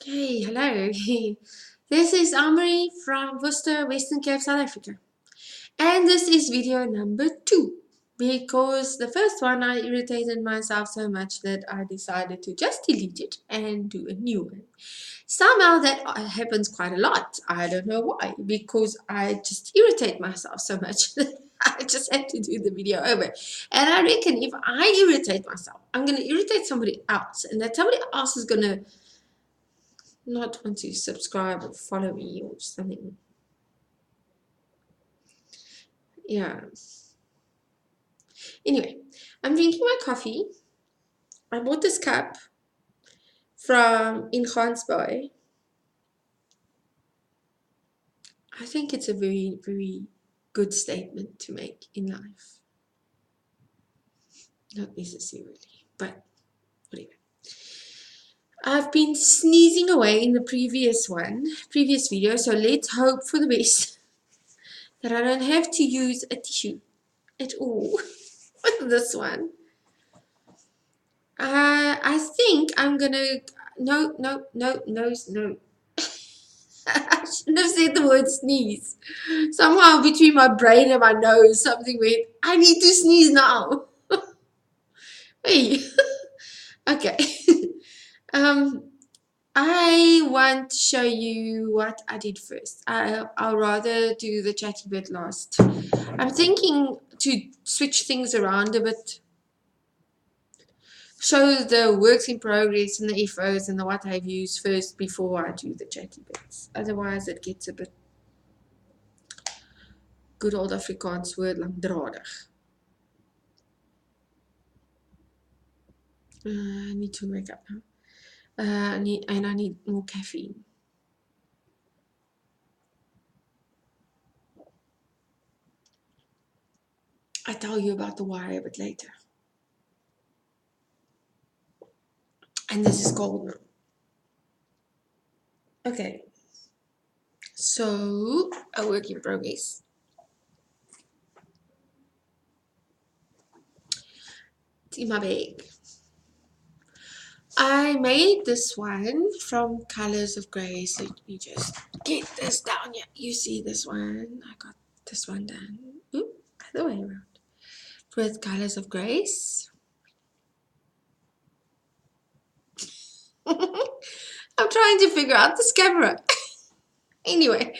Okay, hello. This is Elmarie from Worcester, Western Cape, South Africa. And this is video number 2 because the first one I irritated myself so much that I decided to just delete it and do a new one. Somehow that happens quite a lot. I don't know why, because I just irritate myself so much that I just had to do the video over. And I reckon if I irritate myself, I'm going to irritate somebody else, and that somebody else is going to not want to subscribe or follow me or something. Yeah. Anyway, I'm drinking my coffee. I bought this cup from in Gansbaai. I think it's a very, very good statement to make in life. Not necessarily, but whatever. I've been sneezing away in the previous video, so let's hope for the best that I don't have to use a tissue at all with this one. I think I'm gonna no. I shouldn't have said the word sneeze. Somehow between my brain and my nose, something went. I need to sneeze now. Hey, okay. um, I want to show you what I did first. I'll rather do the chatty bit last. I'm thinking to switch things around a bit. Show the works in progress and the FOs and the what I've used first before I do the chatty bits. Otherwise it gets a bit good old Afrikaans word langdradig. I need to wake up now. I need more caffeine. I'll tell you about the wire a bit later. And this is cold now. Okay. So, a work in progress. It's in my bag. I made this one from Colors of Grey. So let me just get this down here. You see this one? I got this one done. Oop, other way around. With Colors of Grace. I'm trying to figure out this camera. Anyway,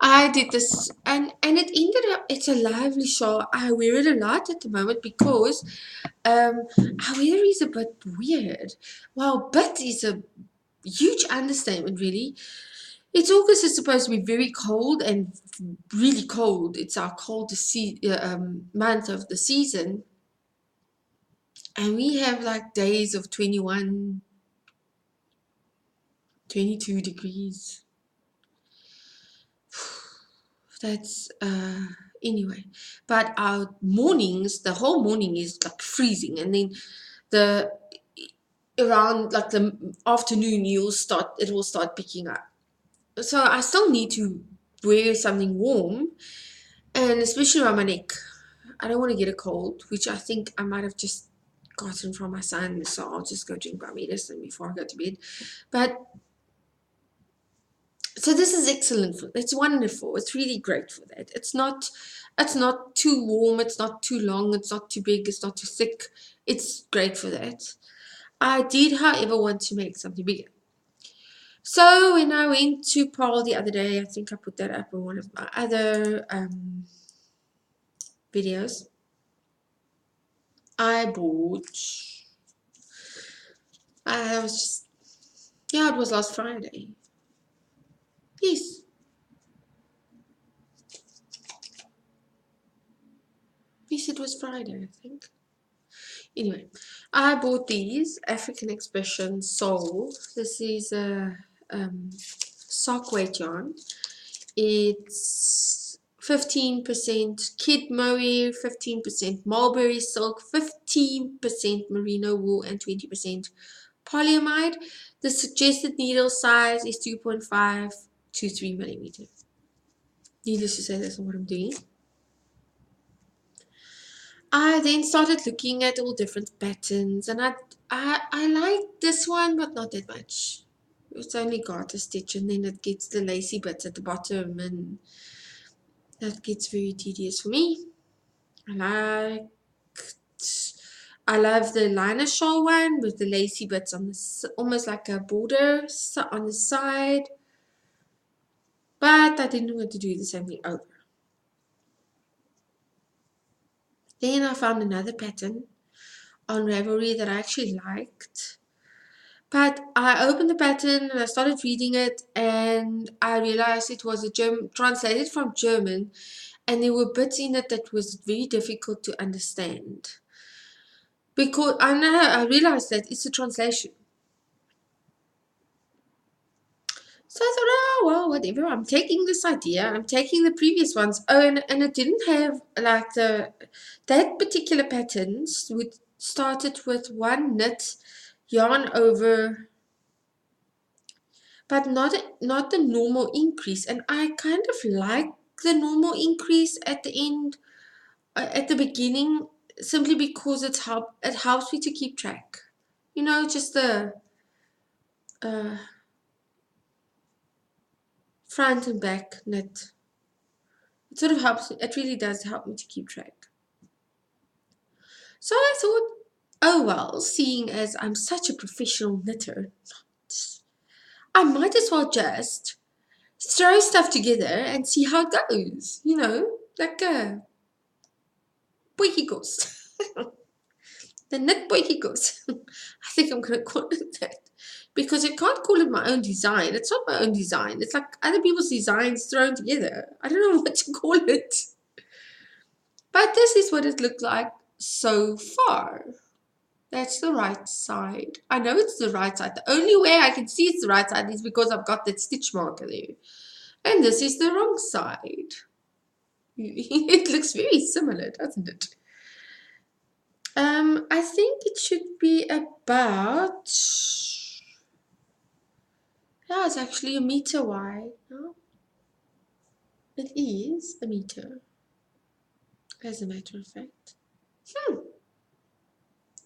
I did this and it ended up, it's a lively shawl. I wear it a lot at the moment because our weather is a bit weird. Well, bit is a huge understatement, really. It's August, is supposed to be very cold and really cold. It's our coldest month of the season. And we have like days of 21, 22 degrees. That's anyway. But our mornings, the whole morning is like freezing, and then the around like the afternoon it will start picking up. So I still need to wear something warm, and especially around my neck. I don't want to get a cold, which I think I might have just gotten from my son, so I'll just go drink my medicine before I go to bed. But so this is excellent for, it's wonderful. It's really great for that. It's not too warm, it's not too long, it's not too big, it's not too thick. It's great for that. I did, however, want to make something bigger. So when I went to Paul the other day, I think I put that up in one of my other videos. I bought, I was just, yeah, it was last Friday. Yes. Yes, it was Friday, I think. Anyway, I bought these African Expression Soul. This is a sock weight yarn. It's 15% kid mohair, 15% mulberry silk, 15% merino wool, and 20% polyamide. The suggested needle size is 2.5 to 3 millimeter. Needless to say, that's not what I'm doing. I then started looking at all different patterns, and I like this one, but not that much. It's only garter stitch, and then it gets the lacy bits at the bottom, and that gets very tedious for me. I love the liner shawl one with the lacy bits on the almost like a border on the side, but I didn't want to do the same thing over. Then I found another pattern on Ravelry that I actually liked. But I opened the pattern and I started reading it, and I realized it was translated from German, and there were bits in it that was very difficult to understand. Because I realized that it's a translation. So I thought, oh, well, whatever. I'm taking this idea. I'm taking the previous ones. Oh, and it didn't have like that particular pattern started with one knit yarn over, but not the normal increase. And I kind of like the normal increase at the end, at the beginning, simply because it helps me to keep track. You know, just the uh, front and back knit. It sort of helps. It really does help me to keep track. So I thought, oh well, seeing as I'm such a professional knitter, I might as well just throw stuff together and see how it goes. You know, like a boikikos. The knit boikikos. I think I'm going to call it that. Because I can't call it my own design. It's not my own design. It's like other people's designs thrown together. I don't know what to call it. But this is what it looked like so far. That's the right side. I know it's the right side. The only way I can see it's the right side is because I've got that stitch marker there. And this is the wrong side. It looks very similar, doesn't it? I think it should be about... Yeah, it's actually a meter wide. No? It is a meter, as a matter of fact.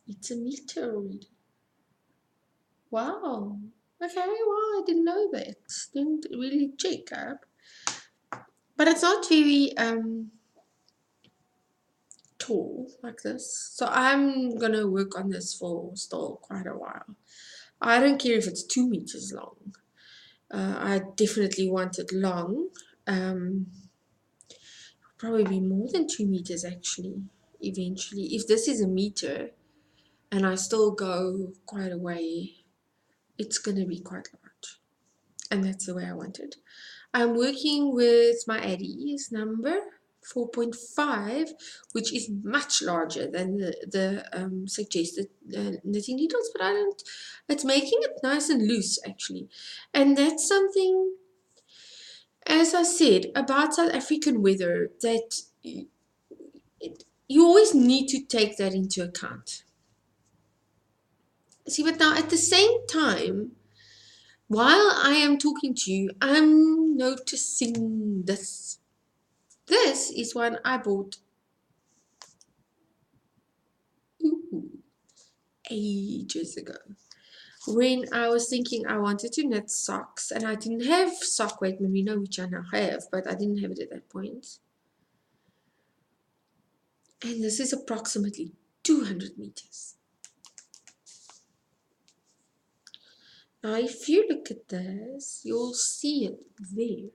It's a meter already. Wow. Okay, well, I didn't know that. Didn't really check up. But it's not very tall like this. So I'm gonna work on this for still quite a while. I don't care if it's 2 meters long. I definitely want it long. Probably be more than 2 meters actually, eventually. If this is a meter and I still go quite a way, it's gonna be quite large. And that's the way I want it. I'm working with my Addie's number 4.5, which is much larger than the suggested knitting needles, but I don't, it's making it nice and loose actually. And that's something, as I said, about South African weather, that you always need to take that into account. See, but now at the same time, while I am talking to you, I'm noticing this. This is one I bought ages ago, when I was thinking I wanted to knit socks, and I didn't have sock weight merino, which I now have, but I didn't have it at that point. And this is approximately 200 meters. Now, if you look at this, you'll see it there.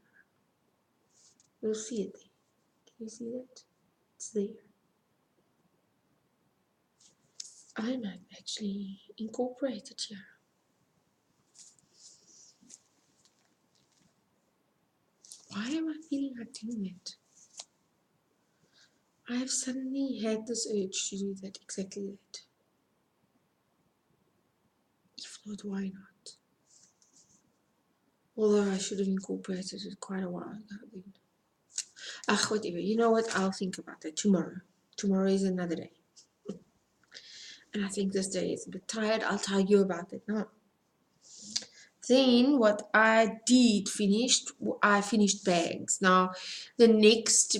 You'll see it there. Can you see that? It's there. I might actually incorporate it here. Why am I feeling like doing it? I have suddenly had this urge to do that, exactly that. If not, why not? Although I should have incorporated it quite a while ago then. Ach, whatever. You know what? I'll think about that tomorrow. Tomorrow is another day. And I think this day is a bit tired. I'll tell you about it now. Then what I did I finished bags. Now the next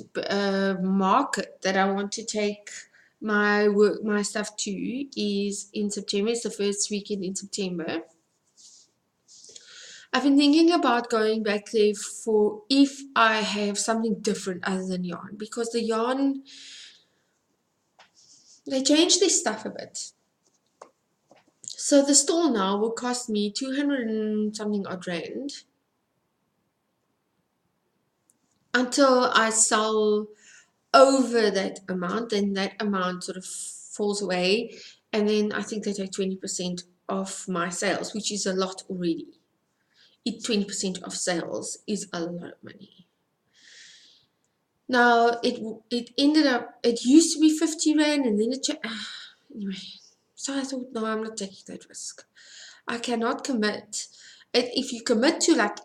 market that I want to take my stuff to is in September. It's the first weekend in September. I've been thinking about going back there for if I have something different other than yarn, because the yarn, they changed their stuff a bit. So the stall now will cost me 200 and something odd rand until I sell over that amount. Then that amount sort of falls away, and then I think they take 20% of my sales, which is a lot already. 20% of sales is a lot of money. Now it ended up, it used to be 50 rand, and then anyway. So I thought, no, I'm not taking that risk. I cannot commit. If you commit to like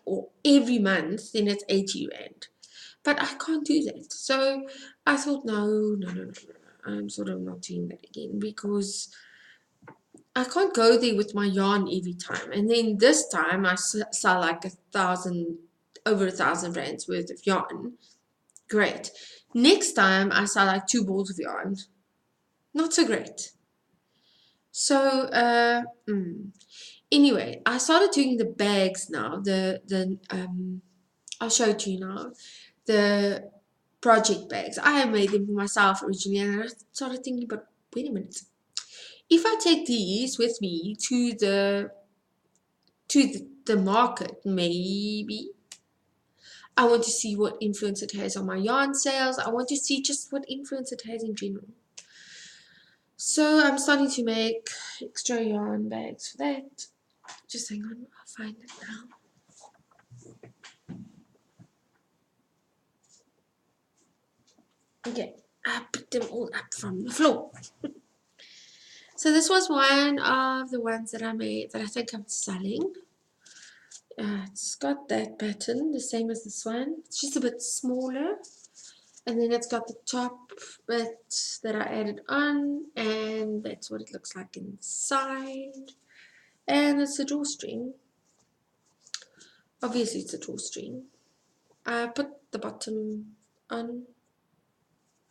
every month, then it's 80 rand. But I can't do that. So I thought, no. I'm sort of not doing that again, because I can't go there with my yarn every time. And then this time I sell like over 1,000 rands worth of yarn. Great. Next time I sell like 2 balls of yarn. Not so great. So anyway, I started doing the bags now. I'll show it to you now. The project bags. I made them for myself originally, and I started thinking, but wait a minute. If I take these with me to the market, maybe I want to see what influence it has on my yarn sales. I want to see just what influence it has in general. So I'm starting to make extra yarn bags for that. Just hang on, I'll find it now. Okay, I picked them all up from the floor. So this was one of the ones that I made that I think I'm selling. It's got that pattern, the same as this one. It's just a bit smaller. And then it's got the top bit that I added on, and that's what it looks like inside. And it's a drawstring. Obviously it's a drawstring. I put the bottom on,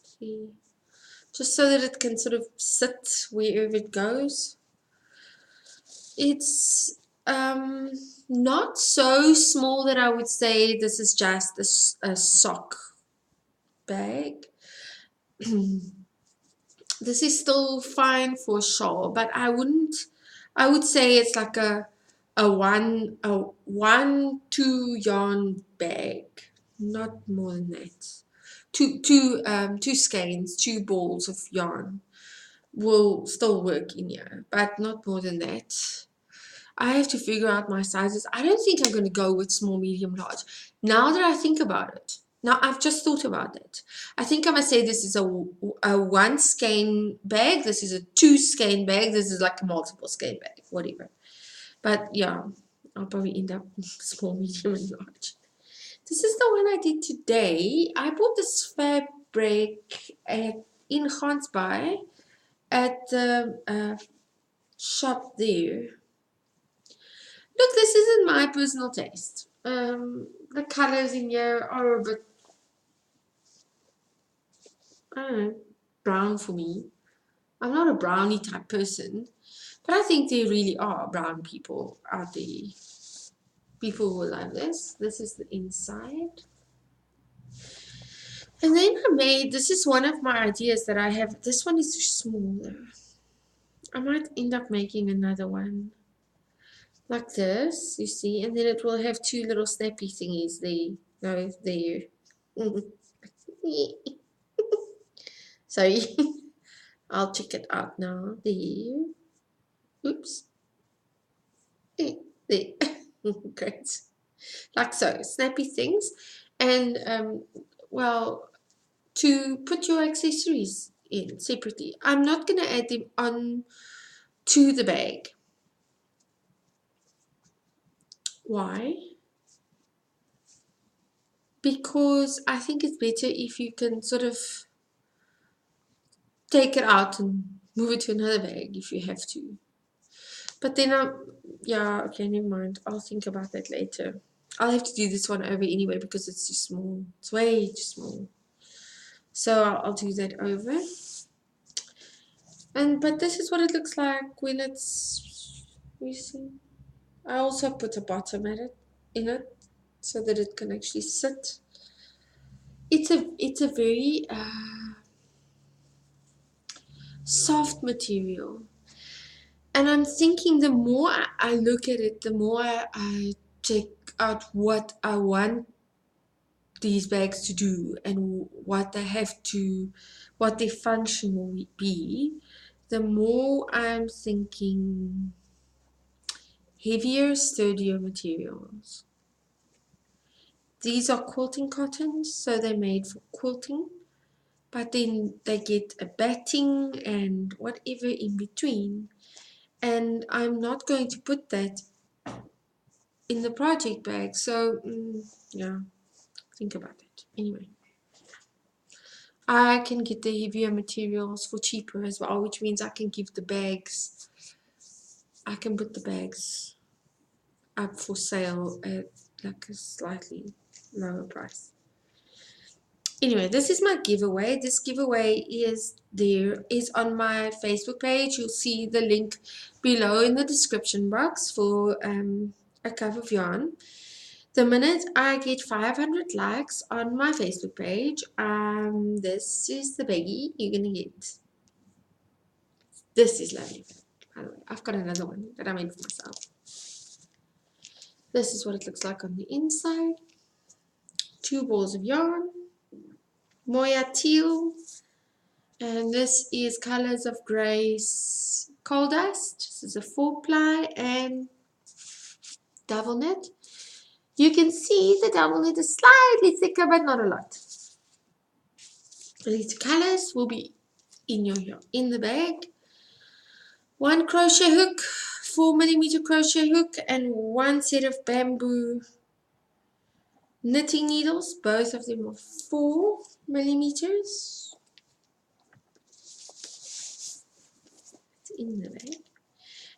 see, just so that it can sort of sit wherever it goes. It's not so small that I would say this is just a sock bag. This is still fine for a shawl, but I would say it's like a 1-2 yarn bag, not more than that. Two skeins, 2 balls of yarn will still work in here, but not more than that. I have to figure out my sizes. I don't think I'm going to go with small, medium, large. Now that I think about it, now I've just thought about it. I think I must say this is a 1 skein bag. This is a 2 skein bag. This is like a multiple skein bag, whatever. But yeah, I'll probably end up small, medium, and large. This is the one I did today. I bought this fabric in Gansbaai at the shop there. Look, this isn't my personal taste. The colors in here are a bit, I don't know, brown for me. I'm not a brownie type person, but I think there really are brown people out there. People who love this. This is the inside. And then I made, this is one of my ideas that I have. This one is smaller. I might end up making another one like this, you see, and then it will have 2 little snappy thingies there. No, there. Sorry. I'll check it out now. There. Oops. There. Great. Like so. Snappy things. And, well, to put your accessories in separately. I'm not going to add them on to the bag. Why? Because I think it's better if you can sort of take it out and move it to another bag if you have to. But then yeah, okay, never mind. I'll think about that later. I'll have to do this one over anyway because it's too small. It's way too small. So I'll do that over. But this is what it looks like when it's, you see. I also put a bottom at it. in it so that it can actually sit. It's a very soft material, and I'm thinking the more I look at it, the more I check out what I want these bags to do and what they have to, what their function will be, the more I'm thinking heavier, sturdier materials. These are quilting cottons, so they're made for quilting, but then they get a batting and whatever in between. And I'm not going to put that in the project bag, so yeah, think about it. Anyway, I can get the heavier materials for cheaper as well, which means I can give the bags, I can put the bags up for sale at like a slightly lower price. Anyway, this is my giveaway. This giveaway is on my Facebook page. You'll see the link below in the description box for a cup of yarn. The minute I get 500 likes on my Facebook page, this is the baggie you're gonna get. This is lovely. By the way, I've got another one that I made for myself. This is what it looks like on the inside. 2 balls of yarn, Moya teal, and this is Colors of Grace Coal Dust. This is a 4-ply and double knit. You can see the double knit is slightly thicker, but not a lot. These colors will be in the bag. 1 crochet hook, 4mm crochet hook, and 1 set of bamboo knitting needles. Both of them are 4mm. It's in the bag.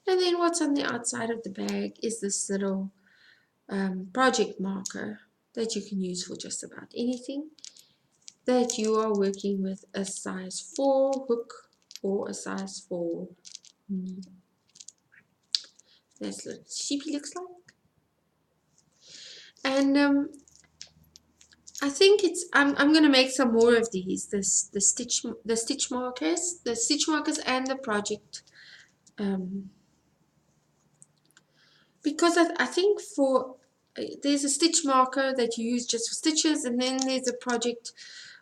And then what's on the outside of the bag is this little project marker that you can use for just about anything that you are working with a size 4 hook or a size 4 needle. That's what sheepy looks like. And I think I'm gonna make some more of these. The stitch markers and the project, because I think there's a stitch marker that you use just for stitches, and then there's a project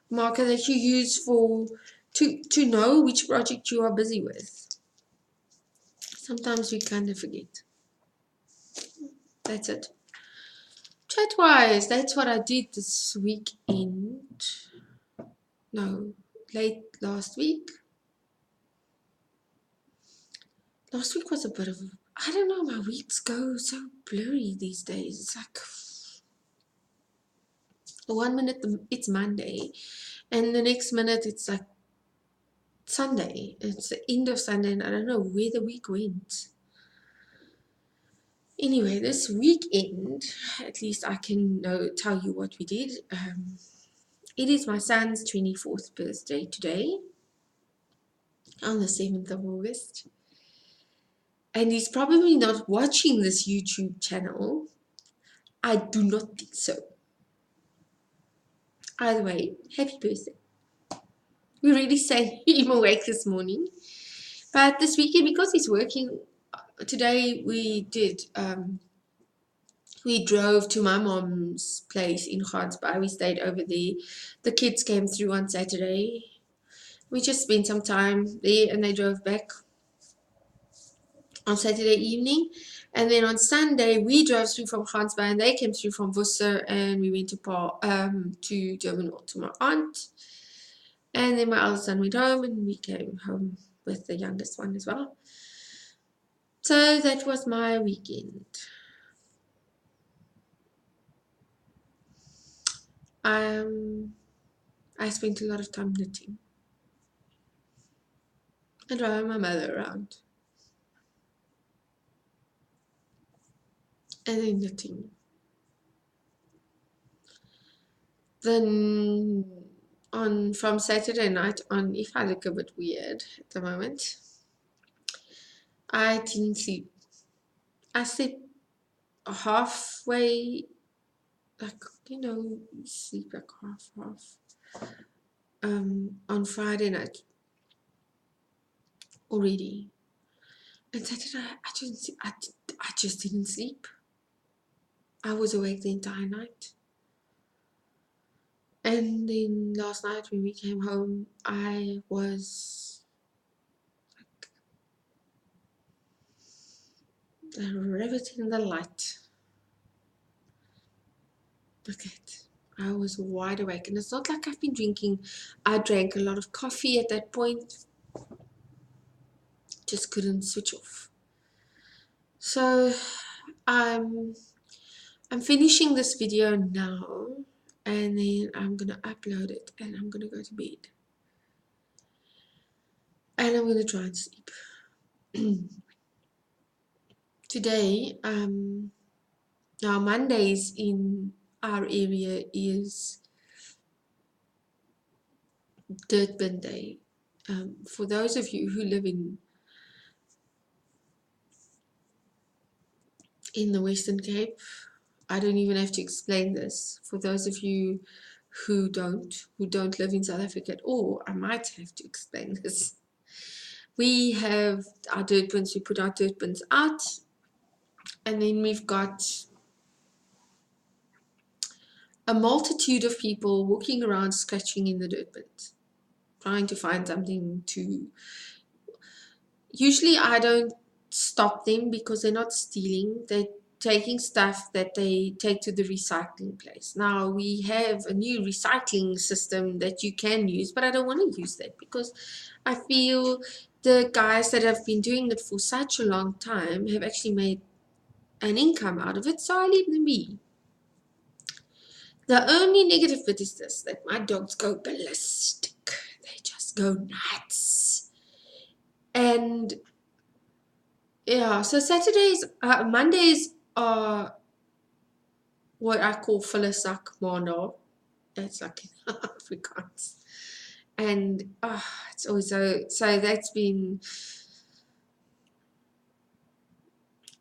marker that you use for to know which project you are busy with. Sometimes we kind of forget. That's it. Chat-wise, that's what I did this weekend. No, late last week. Last week was a bit of, I don't know, my weeks go so blurry these days. It's like 1 minute it's Monday, and the next minute it's like Sunday. It's the end of Sunday, and I don't know where the week went. Anyway, this weekend, at least I can tell you what we did. It is my son's 24th birthday today, on the 7th of August. And he's probably not watching this YouTube channel. I do not think so. Either way, happy birthday. We really sang him awake this morning. But this weekend, because he's working, today we did, we drove to my mom's place in Gansbaai. We stayed over there. The kids came through on Saturday. We just spent some time there, and they drove back on Saturday evening. And then on Sunday, we drove through from Gansbaai, and they came through from Worcester, and we went to Durbanville to my aunt. And then my eldest son went home, and we came home with the youngest one as well. So that was my weekend. I spent a lot of time knitting and driving my mother around, and then knitting. Then from Saturday night on, if I look a bit weird at the moment, I didn't sleep. I slept halfway, like, you know, sleep like half on Friday night already. And Saturday, I just didn't sleep. I was awake the entire night. And then last night when we came home, I was like a rabbit in the light. Look at, I was wide awake. And it's not like I've been drinking. I drank a lot of coffee at that point. Just couldn't switch off. So I'm finishing this video now, and then I'm gonna upload it and I'm gonna go to bed. And I'm gonna try and sleep. Today, now Mondays in our area is Dirt Bin Day. For those of you who live in the Western Cape, I don't even have to explain this. For those of you who don't live in South Africa at all, I might have to explain this. We have our dirt bins, we put our dirt bins out, and then we've got a multitude of people walking around scratching in the dirt bins, trying to find something to. Usually I don't stop them because they're not stealing, they're taking stuff that they take to the recycling place. Now we have a new recycling system that you can use, but I don't want to use that because I feel the guys that have been doing it for such a long time have actually made an income out of it, so I leave them be. The only negative bit is this, that my dogs go ballistic. They just go nuts. And yeah, so Mondays are what I call Philisak Maandag. That's like in Afrikaans. And it's always so that's been,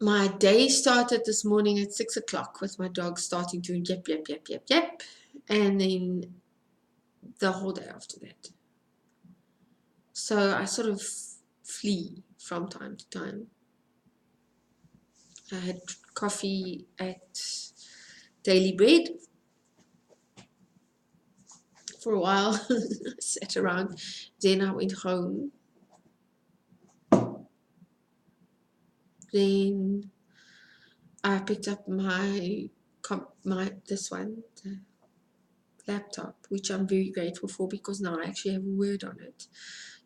my day started this morning at 6 o'clock with my dog starting to yap, yap, yap, yap, yap. And then the whole day after that. So I sort of flee from time to time. I had coffee at Daily Bread for a while. I sat around. Then I went home. Then I picked up the laptop, which I'm very grateful for because now I actually have Word on it.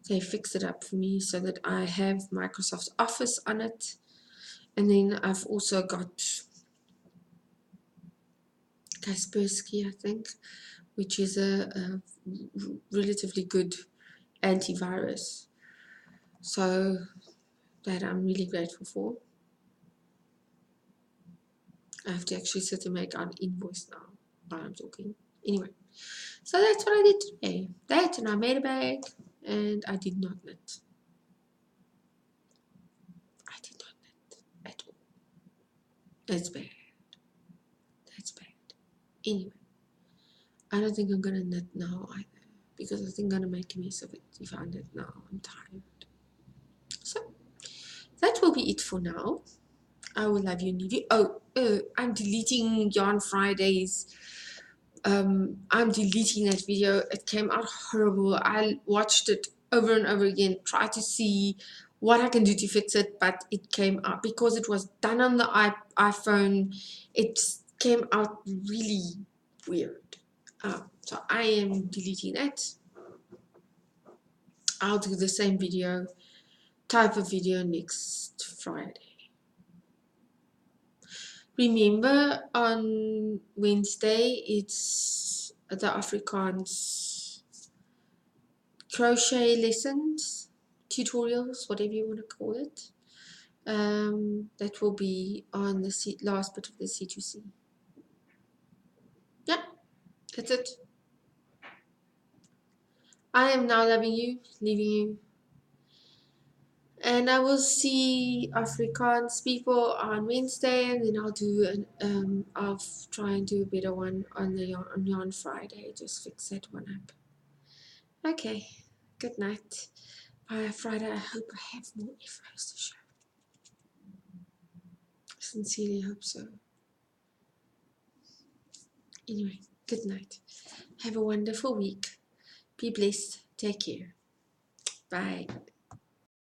They fixed it up for me so that I have Microsoft Office on it. And then I've also got Kaspersky, I think, which is a relatively good antivirus. So that I'm really grateful for. I have to actually sit and make an invoice now while I'm talking. Anyway, so that's what I did today. That, and I made a bag, and I did not knit. I did not knit at all. That's bad. That's bad. Anyway, I don't think I'm gonna knit now either, because I think I'm gonna make a mess of it if I knit now. I'm tired. So that will be it for now. I will love you and leave you. I'm deleting Yarn Fridays. I'm deleting that video. It came out horrible. I watched it over and over again, tried to see what I can do to fix it, but it came out, because it was done on the iPhone, it came out really weird. So I am deleting that. I'll do the same type of video next Friday. Remember, on Wednesday, it's the Afrikaans crochet lessons, tutorials, whatever you want to call it. That will be on the last bit of the C2C. Yeah, that's it. I am now loving you, leaving you, And I will see Afrikaans people on Wednesday, and then I'll do I'll try and do a better one on on Friday. Just fix that one up. Okay, good night. By Friday, I hope I have more infos to show. Sincerely hope so. Anyway, good night. Have a wonderful week. Be blessed. Take care. Bye.